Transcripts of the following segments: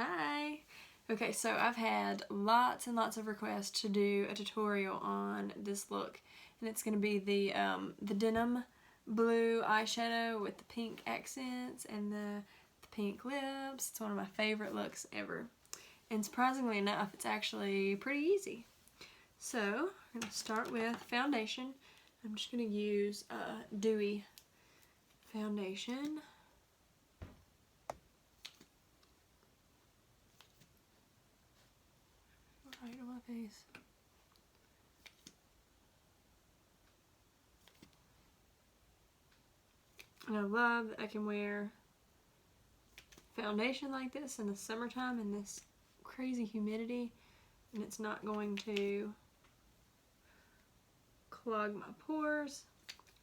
Hi! Okay, so I've had lots and lots of requests to do a tutorial on this look, and it's going to be the denim blue eyeshadow with the pink accents and the pink lips. It's one of my favorite looks ever. And surprisingly enough, it's actually pretty easy. So, we're going to start with foundation. I'm just going to use Dewy foundation. Right on my face. And I love that I can wear foundation like this in the summertime in this crazy humidity, and it's not going to clog my pores.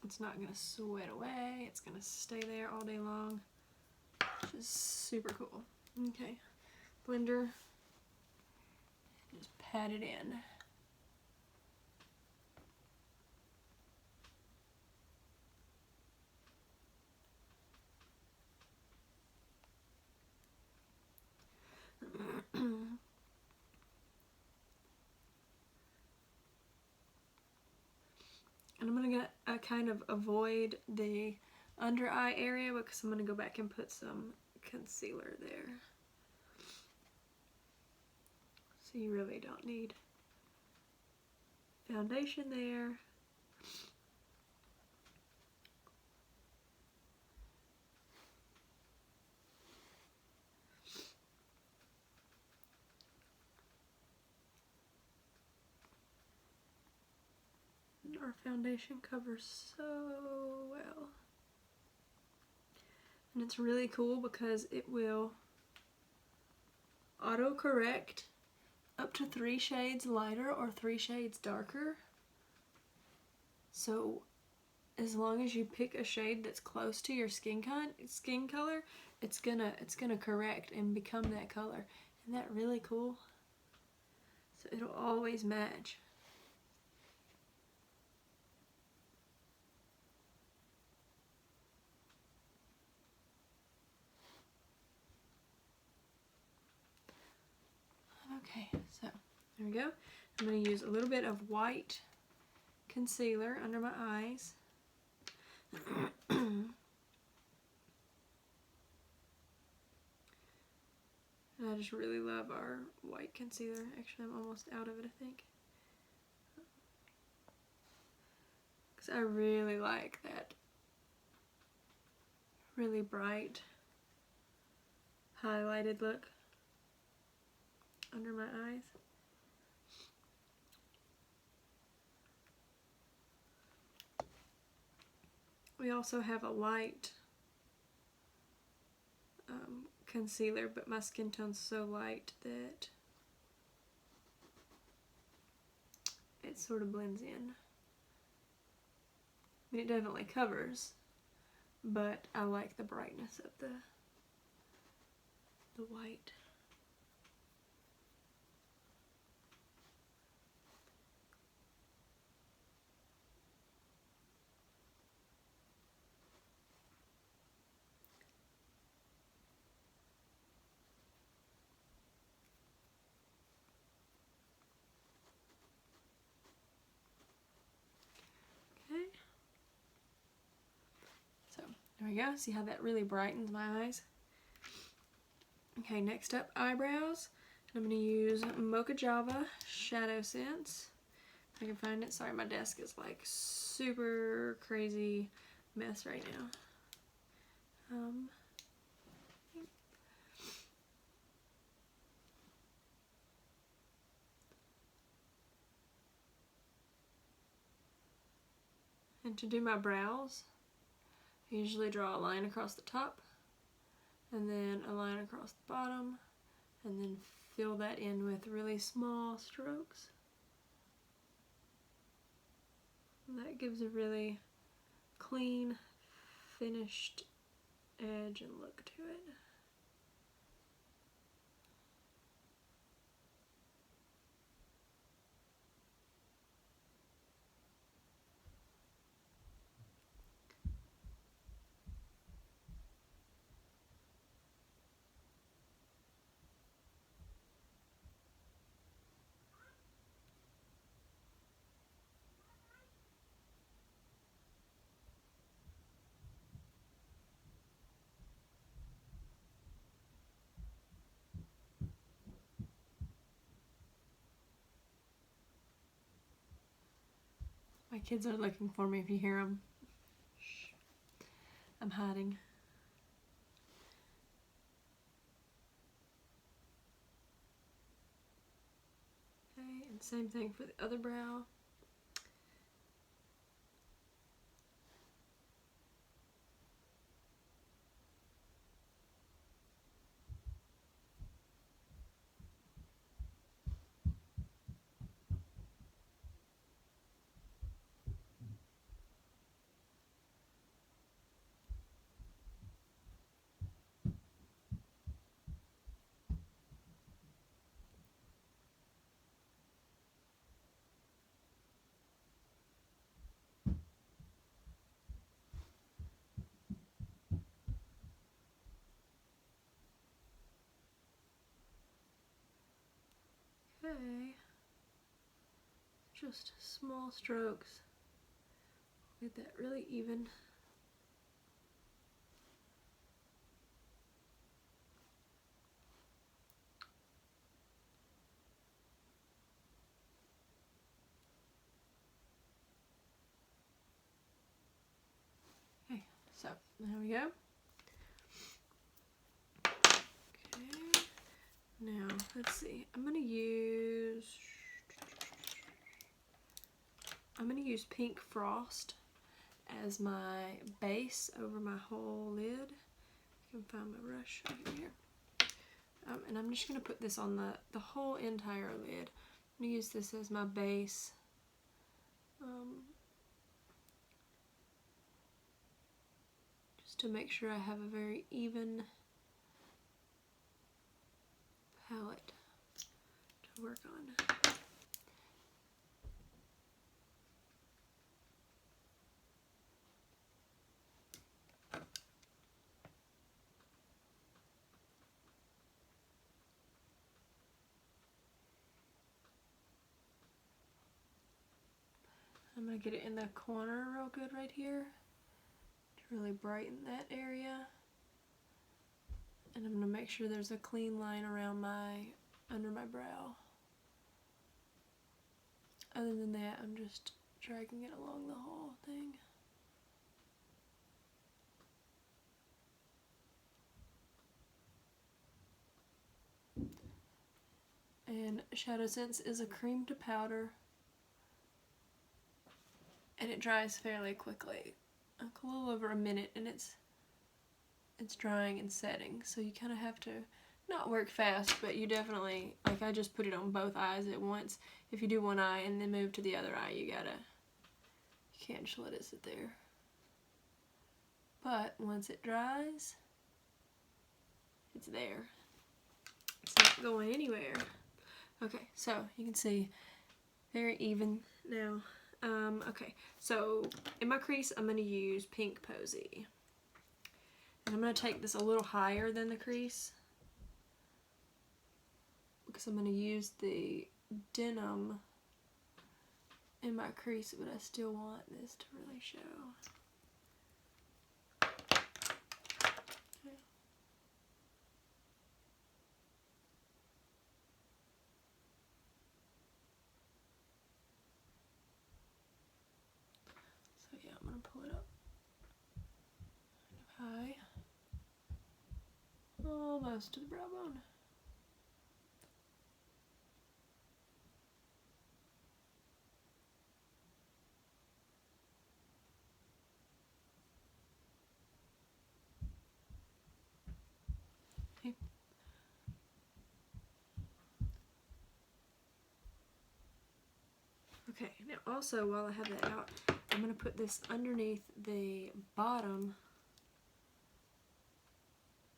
It's not going to sweat away. It's going to stay there all day long, which is super cool. Okay, blender, just pat it in. And I'm going to kind of avoid the under eye area because I'm going to go back and put some concealer there. So you really don't need foundation there. Our foundation covers so well. And it's really cool because it will auto-correct up to 3 shades lighter or 3 shades darker. So as long as you pick a shade that's close to your skin color, it's gonna correct and become that color. Isn't that really cool? So it'll always match. Okay, so there we go. I'm going to use a little bit of white concealer under my eyes. And I just really love our white concealer. Actually, I'm almost out of it, I think. Because I really like that really bright highlighted look under my eyes. We also have a light concealer, but my skin tone's so light that it sort of blends in. I mean, it definitely covers, but I like the brightness of the white. There we go. See how that really brightens my eyes? Okay, next up, eyebrows. I'm going to use Mocha Java Shadow Sense. If I can find it. Sorry, my desk is like super crazy mess right now. And to do my brows, I usually draw a line across the top, and then a line across the bottom, and then fill that in with really small strokes. And that gives a really clean, finished edge and look to it. My kids are looking for me if you hear them. Shh. I'm hiding. Okay, and same thing for the other brow. Okay, just small strokes. Get that really even. Okay, so there we go. Okay, now let's see. I'm gonna use Pink Frost as my base over my whole lid. I can find my brush over here. And I'm just going to put this on the whole entire lid. I'm going to use this as my base. Just to make sure I have a very even palette to work on. I'm going to get it in the corner real good right here to really brighten that area. And I'm going to make sure there's a clean line around under my brow. Other than that, I'm just dragging it along the whole thing. And SeneGence is a cream to powder, and it dries fairly quickly, like a little over a minute, and it's drying and setting, so you kind of have to not work fast, but you definitely, like I just put it on both eyes at once. If you do one eye and then move to the other eye, you can't just let it sit there. But once it dries, it's there. It's not going anywhere. Okay, so you can see very even now. Okay, so in my crease, I'm going to use Pink Posy. And I'm going to take this a little higher than the crease, because I'm going to use the Denim in my crease, but I still want this to really show. Okay. So yeah, I'm going to pull it up high, almost to the brow bone. Okay. Okay, now also while I have that out, I'm going to put this underneath the bottom,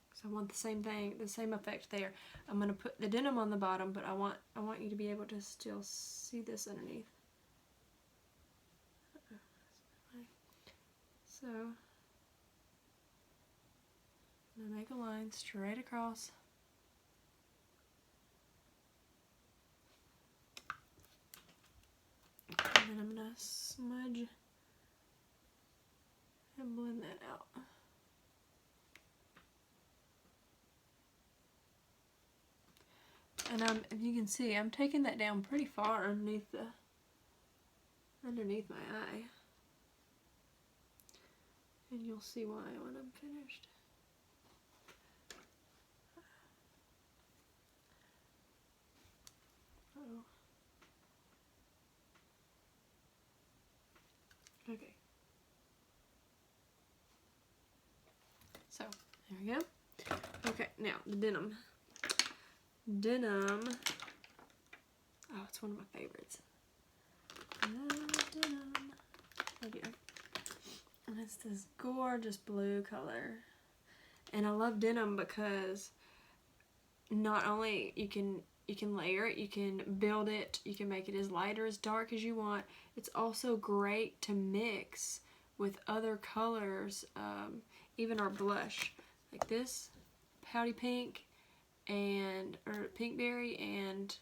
because I want the same thing, the same effect there. I'm going to put the Denim on the bottom, but I want you to be able to still see this underneath. So I'm going to make a line straight across. And then I'm going to smudge and blend that out. And if you can see, I'm taking that down pretty far underneath underneath my eye. And you'll see why when I'm finished. Uh-oh. Okay. So, there we go. Okay, now the denim. Denim. Oh, it's one of my favorites. Denim. Right here. And it's this gorgeous blue color. And I love denim because not only you can layer it, you can build it, you can make it as light or as dark as you want. It's also great to mix with other colors, even our blush. Like this, pouty pink or pinkberry and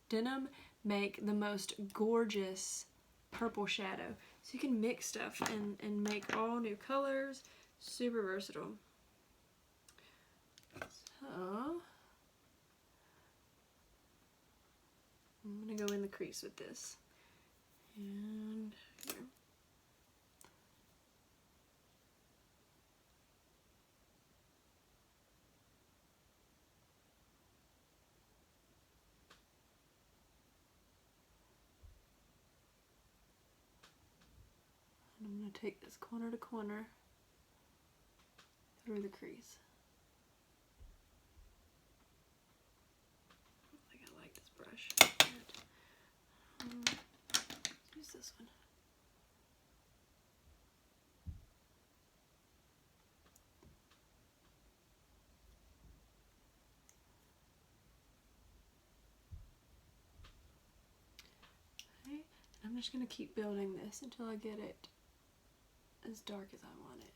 denim make the most gorgeous purple shadow. So you can mix stuff and make all new colors. Super versatile. So I'm going to go in the crease with this. And here. And I'm going to take this corner to corner through the crease. I think I like this brush. Let's use this one. Okay, and I'm just going to keep building this until I get it as dark as I want it.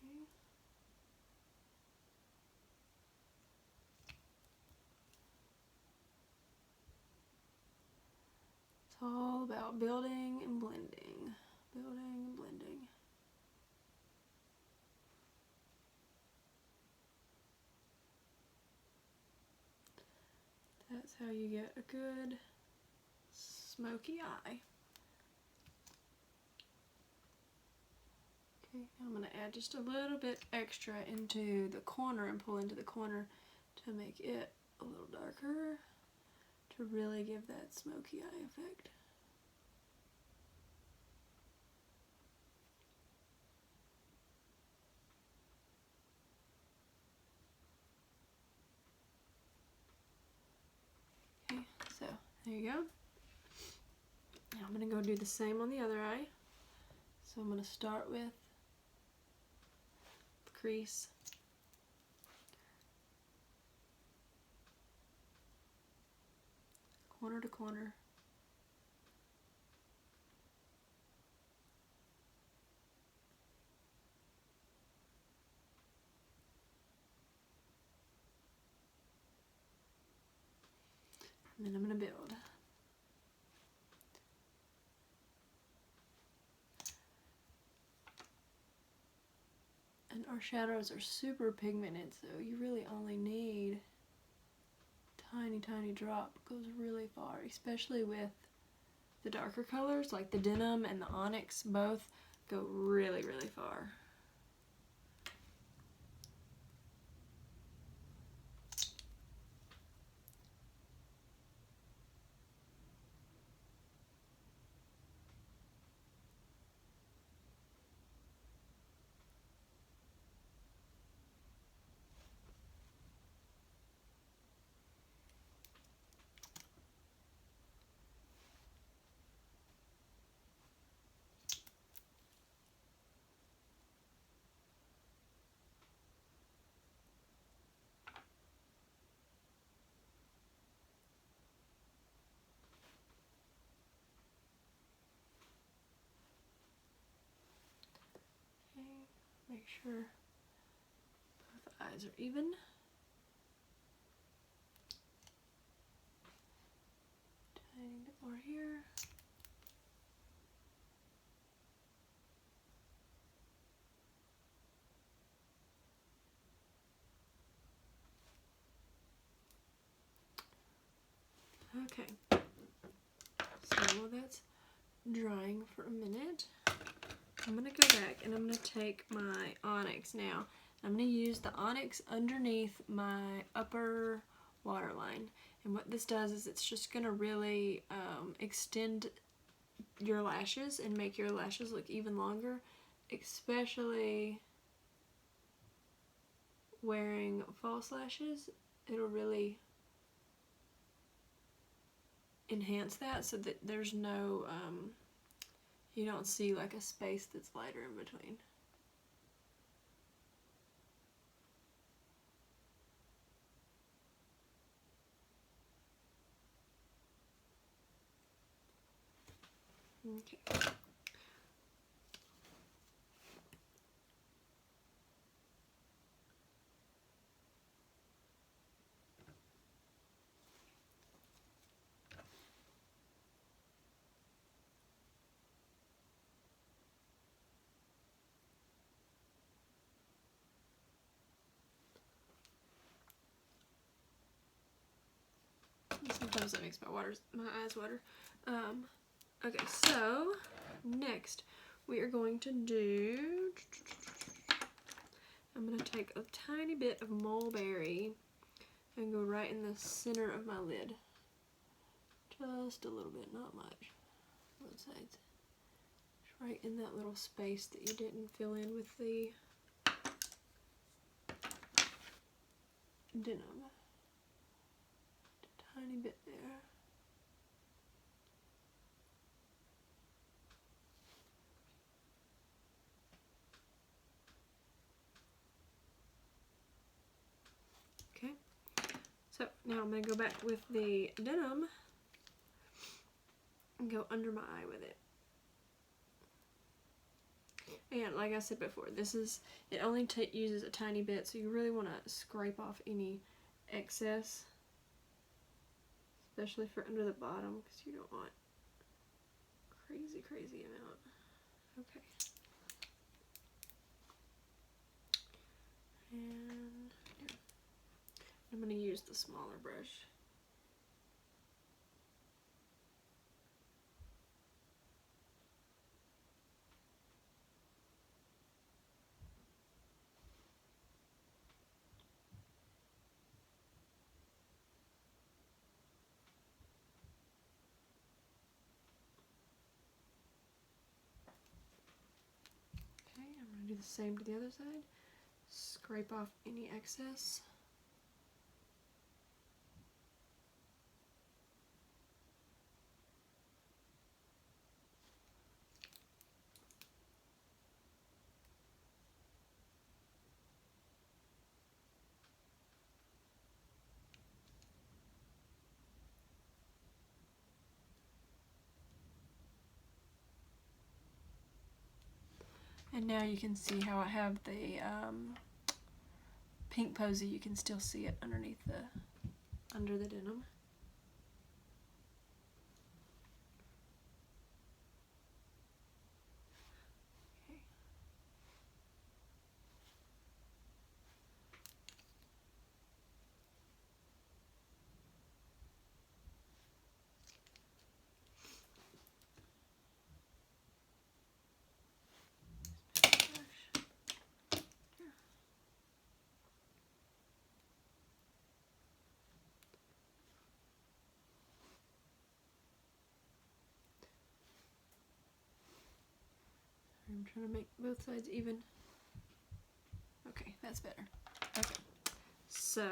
Okay. It's all about building and blending. Building and blending. That's how you get a good smoky eye. Okay, now I'm going to add just a little bit extra into the corner and pull into the corner to make it a little darker to really give that smoky eye effect. Okay, so there you go. Now I'm going to go do the same on the other eye. So I'm going to start with the crease. Corner to corner. And then I'm going to build. And our shadows are super pigmented, so you really only need a tiny drop. It goes really far, especially with the darker colors like the denim and the onyx. Both go really far. Make sure both eyes are even. Okay, so while that's drying for a minute, I'm going to go back and I'm going to take my onyx now. I'm going to use the onyx underneath my upper waterline. And what this does is it's just going to really extend your lashes and make your lashes look even longer, especially wearing false lashes. It'll really enhance that so that there's no, you don't see like a space that's lighter in between. Okay. Sometimes that makes my eyes water. Okay, so next we are going to do, I'm going to take a tiny bit of Mulberry and go right in the center of my lid. Just a little bit, not much. Both sides. Just right in that little space that you didn't fill in with the denim. A tiny bit there. Okay, so now I'm going to go back with the denim and go under my eye with it. And like I said before, it only uses a tiny bit, so you really want to scrape off any excess, especially for under the bottom, because you don't want crazy amount. Okay. And yeah. I'm going to use the smaller brush. Okay, I'm going to do the same to the other side. Scrape off any excess. And now you can see how I have the pink posy. You can still see it underneath under the denim. Okay. I'm trying to make both sides even. Okay, that's better. Okay, so,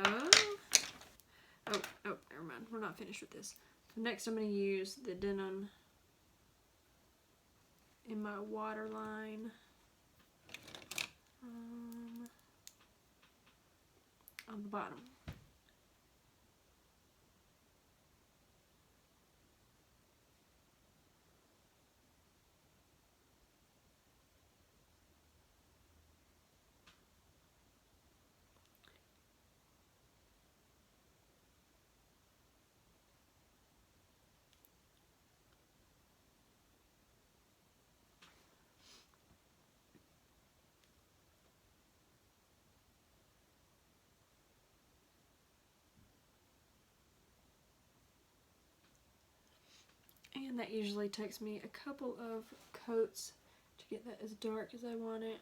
oh, never mind. We're not finished with this. So next I'm going to use the denim in my waterline. On the bottom. And that usually takes me a couple of coats to get that as dark as I want it.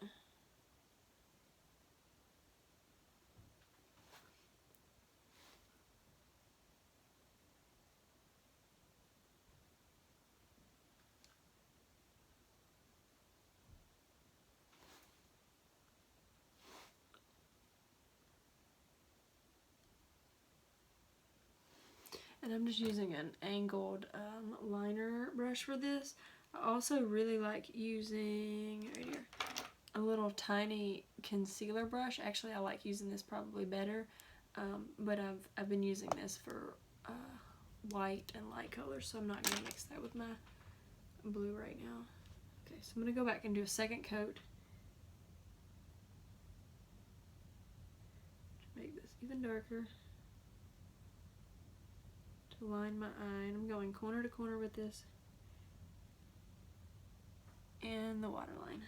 And I'm just using an angled liner brush for this. I also really like using, right here, a little tiny concealer brush. Actually, I like using this probably better, but I've been using this for white and light colors, so I'm not going to mix that with my blue right now. Okay, so I'm going to go back and do a second coat to make this even darker. To line my eye, and I'm going corner to corner with this and the waterline.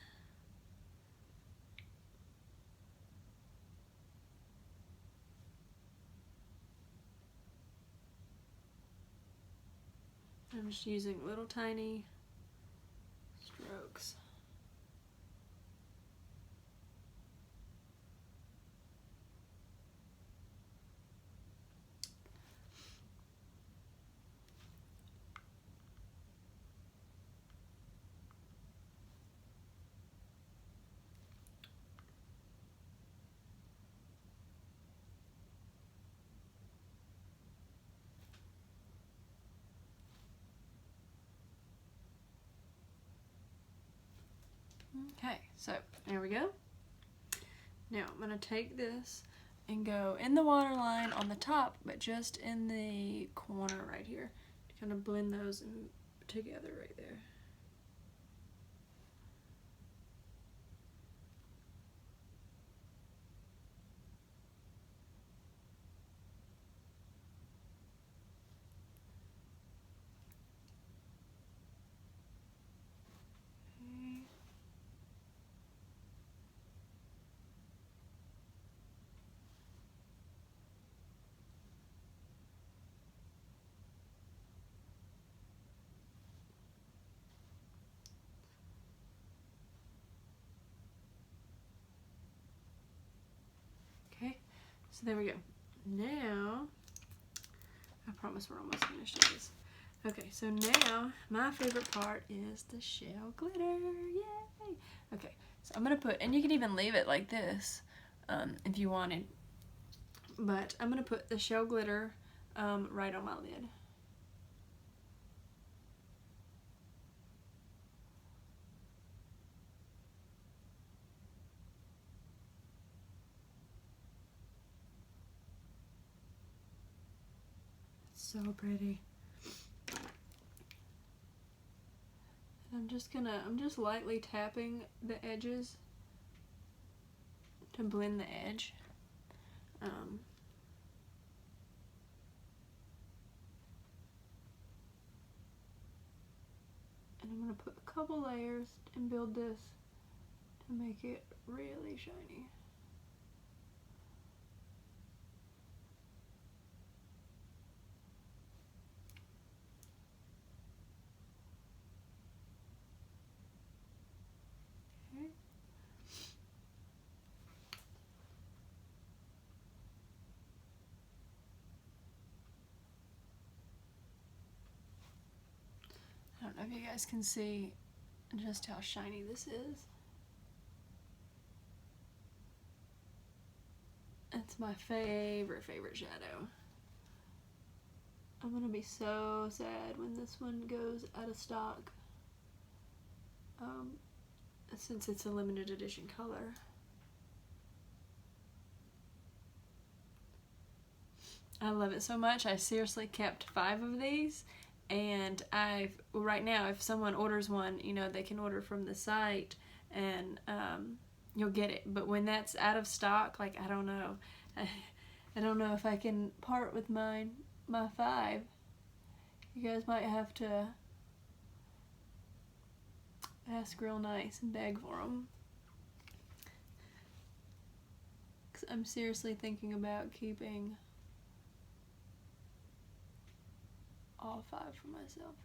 I'm just using little tiny strokes. Okay, so there we go. Now I'm going to take this and go in the waterline on the top, but just in the corner right here, to kind of blend those together right there. Okay, so there we go. Now, I promise we're almost finished with this. Okay, so now my favorite part is the shell glitter. Yay! Okay, so I'm gonna put, and you can even leave it like this if you wanted, but I'm gonna put the shell glitter right on my lid. So pretty. I'm just lightly tapping the edges to blend the edge. And I'm going to put a couple layers and build this to make it really shiny. Okay. I don't know if you guys can see just how shiny this is. It's my favorite shadow. I'm gonna be so sad when this one goes out of stock, since it's a limited edition color. I love it so much. I seriously kept 5 of these, and right now, if someone orders one, you know, they can order from the site, and you'll get it. But when that's out of stock, like, I don't know. I don't know if I can part with my 5. You guys might have to ask real nice and beg for them. 'Cause I'm seriously thinking about keeping all 5 for myself.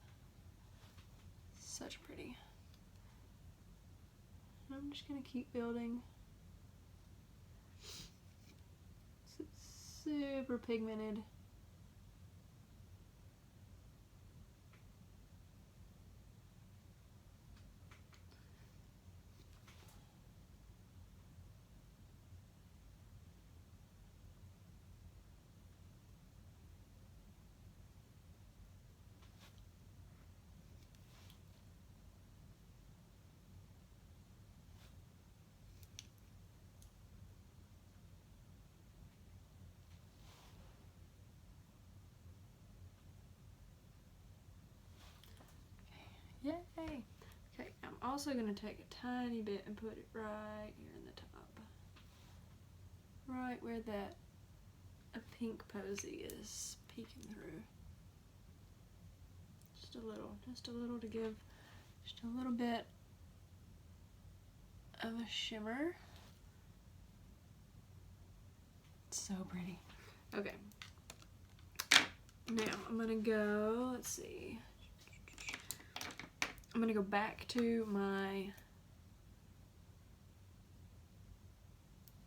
Such pretty. I'm just gonna keep building. It's super pigmented. Yay! Okay, I'm also going to take a tiny bit and put it right here in the top. Right where that pink posy is peeking through. Just a little to give just a little bit of a shimmer. It's so pretty. Okay. Now I'm going to go, let's see. I'm going to go back to my,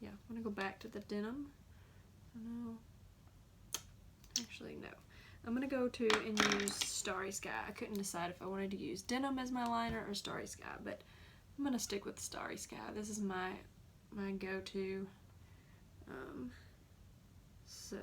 I'm going to go back to the denim. No, actually no. I'm going to go to and use Starry Sky. I couldn't decide if I wanted to use denim as my liner or Starry Sky, but I'm going to stick with Starry Sky. This is my go-to. So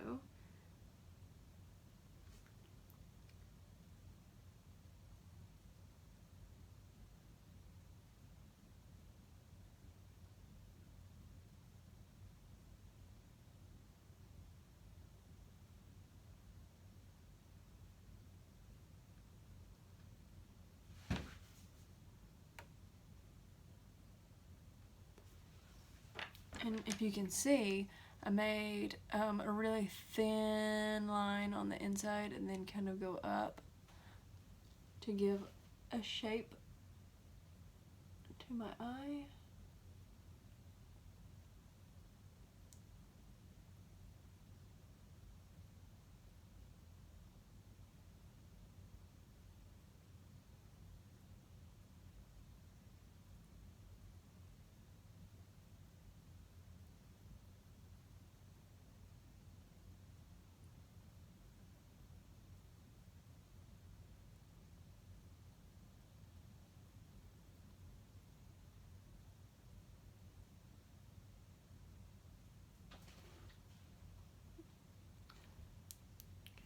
and if you can see, I made a really thin line on the inside and then kind of go up to give a shape to my eye.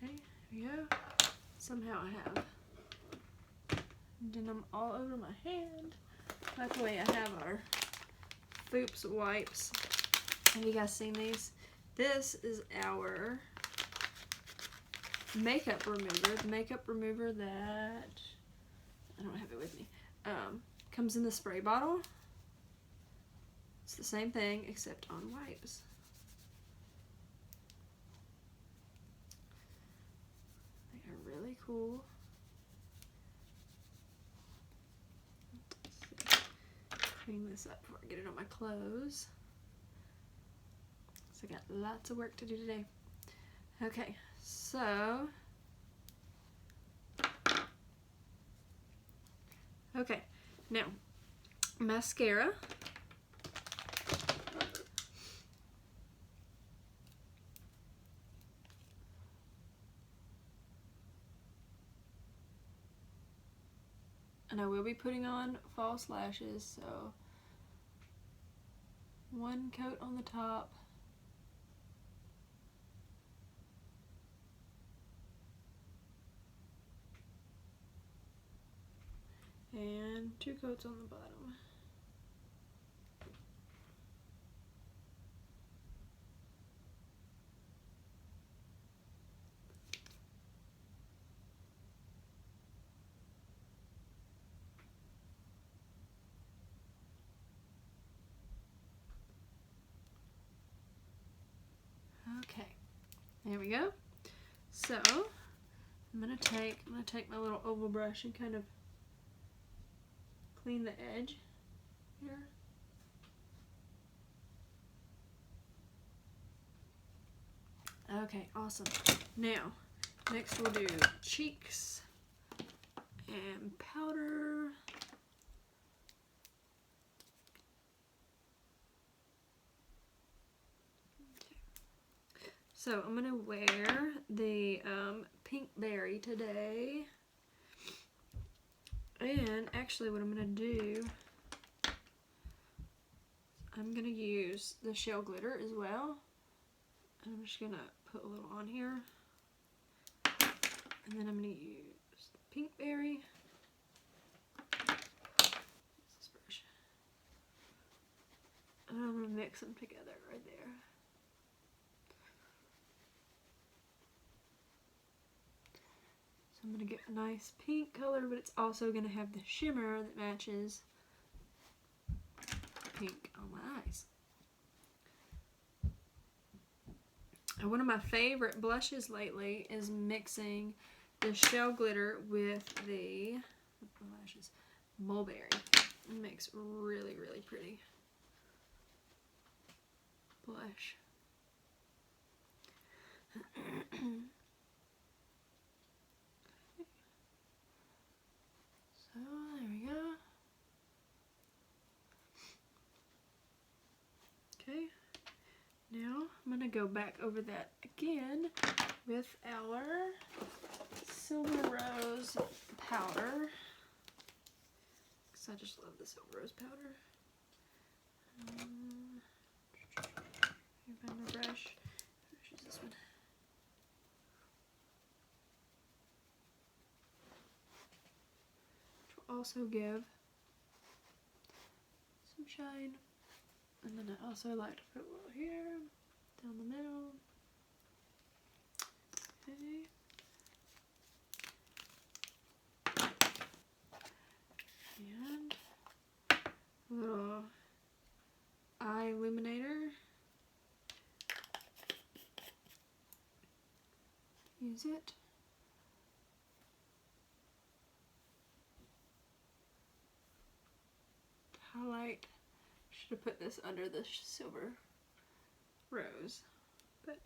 Okay, here we go. Somehow I have denim all over my hand. Luckily I have our Foops wipes. Have you guys seen these? This is our makeup remover. The makeup remover that, I don't have it with me, comes in the spray bottle. It's the same thing except on wipes. They are really cool. Clean this up before I get it on my clothes. So I got lots of work to do today. Okay, so now mascara. And I will be putting on false lashes, so one coat on the top. And 2 coats on the bottom. Okay, there we go. So I'm gonna take my little oval brush and kind of clean the edge here. Okay, awesome. Now, next we'll do cheeks. and powder. So I'm going to wear the pink berry today. And actually what I'm going to do, I'm going to use the shell glitter as well. And I'm just going to put a little on here. And then I'm going to use the pink berry. This brush. And I'm going to mix them together right there. I'm going to get a nice pink color, but it's also going to have the shimmer that matches pink on my eyes. And one of my favorite blushes lately is mixing the shell glitter with the Mulberry. It makes really, really pretty blush. So there we go. Okay, now I'm going to go back over that again with our Silver Rose powder, because I just love the Silver Rose powder. Find my brush. I'll use this one. Also give some shine, and then I also like to put a little here down the middle. Okay, and a little eye illuminator. Use it. Highlight. Should have put this under the Silver Rose, but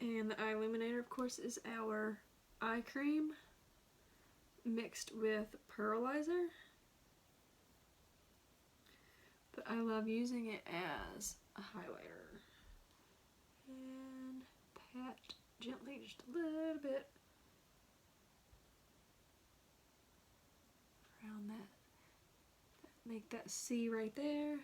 and the eye illuminator, of course, is our eye cream mixed with pearlizer, but I love using it as a highlighter. And pat gently, just a little bit around that. Make that C right there.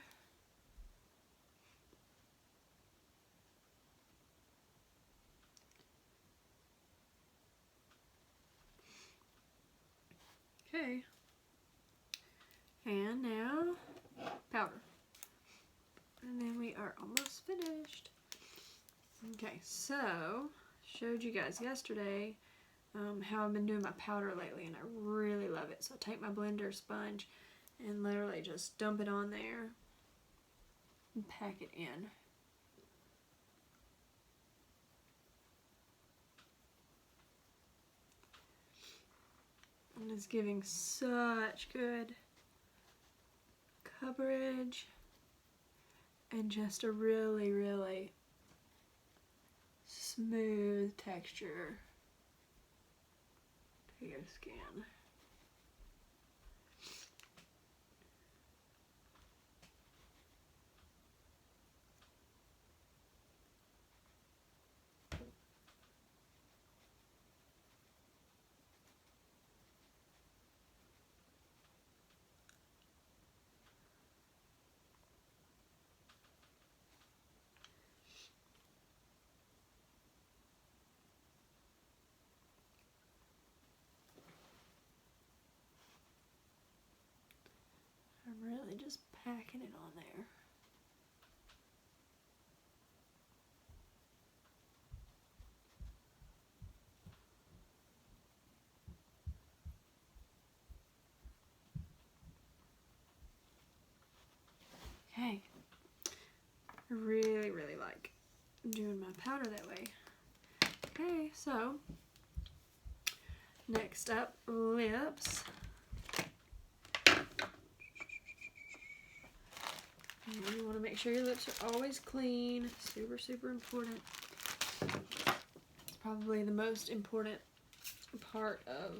Okay. And now powder. And then we are almost finished. Okay, so showed you guys yesterday how I've been doing my powder lately, and I really love it. So I take my blender sponge and literally just dump it on there and pack it in. And it's giving such good coverage and just a really, really smooth texture to your skin. I'm really just packing it on there. Okay. I really, really like doing my powder that way. Okay, so next up, lips. And you want to make sure your lips are always clean. Super, super important. It's probably the most important part of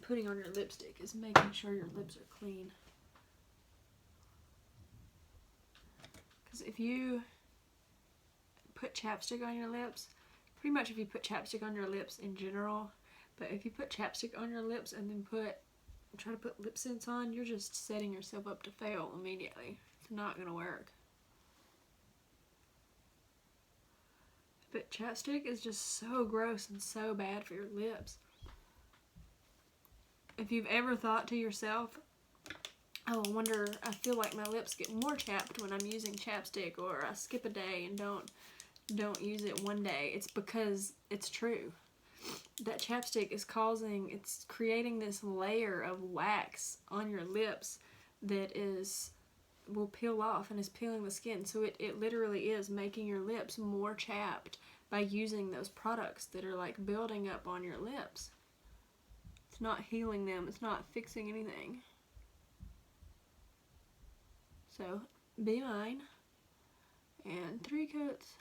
putting on your lipstick, is making sure your lips are clean. Because if you put chapstick on your lips, pretty much if you put chapstick on your lips in general, but if you put chapstick on your lips and then try to put lip sense on, you're just setting yourself up to fail immediately. It's not gonna work. But chapstick is just so gross and so bad for your lips. If you've ever thought to yourself, oh, I wonder, I feel like my lips get more chapped when I'm using chapstick, or I skip a day and don't use it one day, it's because it's true. That chapstick is it's creating this layer of wax on your lips that will peel off and is peeling the skin. So it literally is making your lips more chapped by using those products that are like building up on your lips. It's not healing them. It's not fixing anything. So be mine. And 3 coats.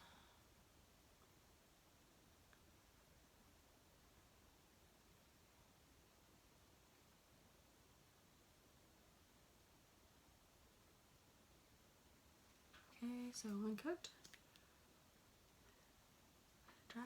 Okay, so 1 coat. Dry.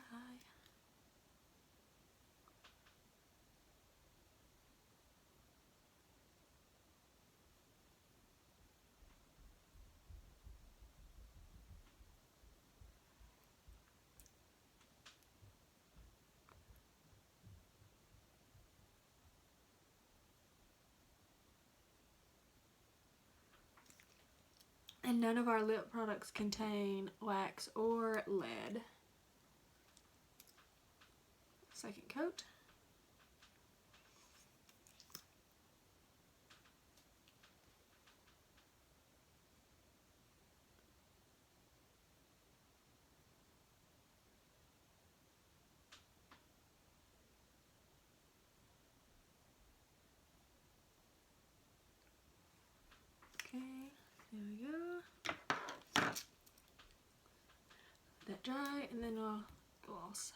And none of our lip products contain wax or lead. 2nd coat. Okay, there we go. Let that dry, and then I'll gloss.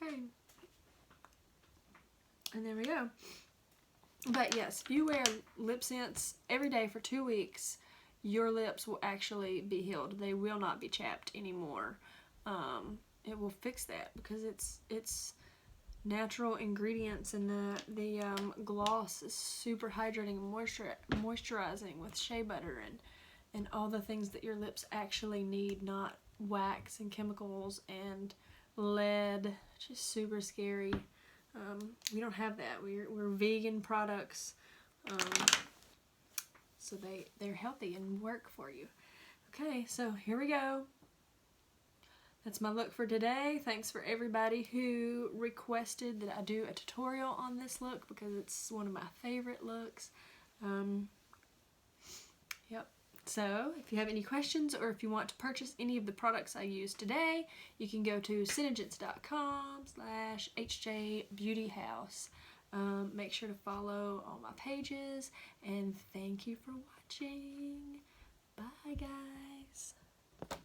Okay. And there we go. But yes, if you wear lip sense every day for 2 weeks, your lips will actually be healed. They will not be chapped anymore. It will fix that because it's natural ingredients, and the gloss is super hydrating and moisturizing with shea butter and all the things that your lips actually need, not wax and chemicals and lead, which is super scary. We don't have that. We're vegan products, so they're healthy and work for you. Okay, so here we go. That's my look for today. Thanks for everybody who requested that I do a tutorial on this look because it's one of my favorite looks. Yep. So if you have any questions or if you want to purchase any of the products I used today, you can go to SeneGence.com/HJBeautyHouse. Make sure to follow all my pages, and thank you for watching. Bye, guys.